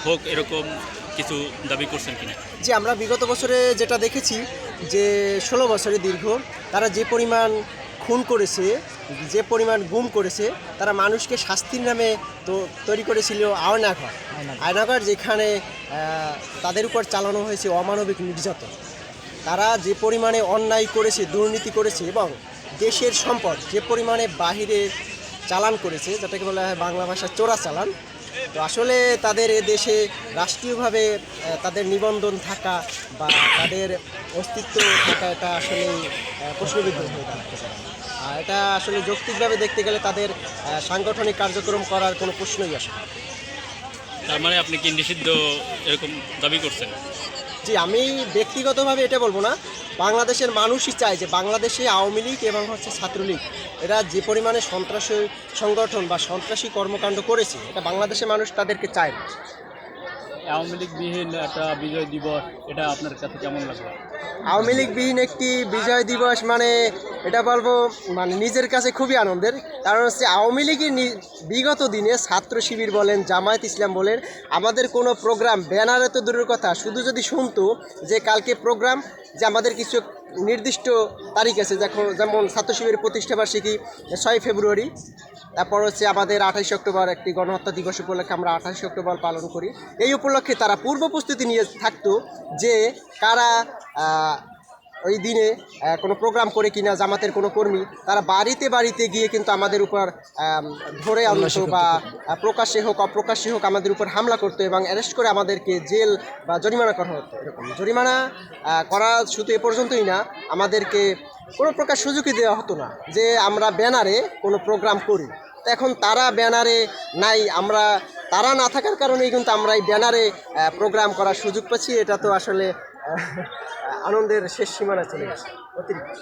হোক এরকম কিছু দাবি করছেন কিনা? যে আমরা বিগত বছরে যেটা দেখেছি যে ১৬ বছরে দীর্ঘ তারা যে পরিমাণ খুন করেছে, যে পরিমাণ গুম করেছে, তারা মানুষকে শাস্তির নামে তো তৈরি করেছিল আয়নাঘর। আয়নাঘর যেখানে তাদের উপর চালানো হয়েছে অমানবিক নির্যাতন। তারা যে পরিমাণে অন্যায় করেছে, দুর্নীতি করেছে এবং দেশের সম্পদ যে পরিমাণে বাহিরে চালান করেছে, যেটাকে বলা হয় বাংলা ভাষায় চোরা চালান। তো আসলে তাদের এ দেশে রাষ্ট্রীয়ভাবে তাদের নিবন্ধন থাকা বা তাদের অস্তিত্ব থাকা এটা আসলে প্রশ্নবিদ্ধ হয়ে দাঁড়াচ্ছে। আর এটা আসলে যৌক্তিকভাবে দেখতে গেলে তাদের সাংগঠনিক কার্যক্রম করার কোনো প্রশ্নই আসে না। তার মানে আপনি কি নিষিদ্ধ এরকম দাবি করছেন? জি, আমি ব্যক্তিগতভাবে এটা বলবো না, বাংলাদেশের মানুষই চায় যে বাংলাদেশে আওয়ামী লীগ এবং ছাত্রলীগ এরা যে পরিমাণে সন্ত্রাসী সংগঠন বা সন্ত্রাসী কর্মকাণ্ড করেছে, এটা বাংলাদেশের মানুষ তাদেরকে চায় না। আওয়ামী লীগবিহীন একটা বিজয় দিবস, এটা আপনার কাছে কেমন লাগবে? আওয়ামী লীগবিহীন একটি বিজয় দিবস মানে এটা বলবো মানে নিজের কাছে খুবই আনন্দের। কারণ হচ্ছে আওয়ামী লীগের বিগত দিনে ছাত্র শিবির বলেন, জামায়াত ইসলাম বলেন, আমাদের কোনো প্রোগ্রাম ব্যানারে তো দূরের কথা, শুধু যদি শুনতো যে কালকে প্রোগ্রাম, যে আমাদের কিছু নির্দিষ্ট তারিখ আছে, যেমন ছাত্র শিবিরের প্রতিষ্ঠাবার্ষিকী ৬ ফেব্রুয়ারি, তারপর হচ্ছে আমাদের ২৮ অক্টোবর একটি গণহত্যা দিবস উপলক্ষে আমরা ২৮ অক্টোবর পালন করি। এই উপলক্ষে তারা পূর্ব প্রস্তুতি নিয়ে থাকতো যে কারা ওই দিনে কোনো প্রোগ্রাম করে কিনা, জামাতের কোনো কর্মী তারা বাড়িতে বাড়িতে গিয়ে কিন্তু আমাদের উপর ধরে আনতো বা প্রকাশ্যে হোক অপ্রকাশ্যে হোক আমাদের উপর হামলা করতো এবং অ্যারেস্ট করে আমাদেরকে জেল বা জরিমানা করা হতো। এরকম জরিমানা করা শুধু এ পর্যন্তই না, আমাদেরকে কোনো প্রকার সুযোগই দেওয়া হতো না যে আমরা ব্যানারে কোনো প্রোগ্রাম করি। তো এখন তারা ব্যানারে নাই, তারা না থাকার কারণেই কিন্তু আমরা এই ব্যানারে প্রোগ্রাম করার সুযোগ পাচ্ছি। এটা তো আসলে আনন্দের শেষ সীমানা চলে গেছে অতিরিক্ত।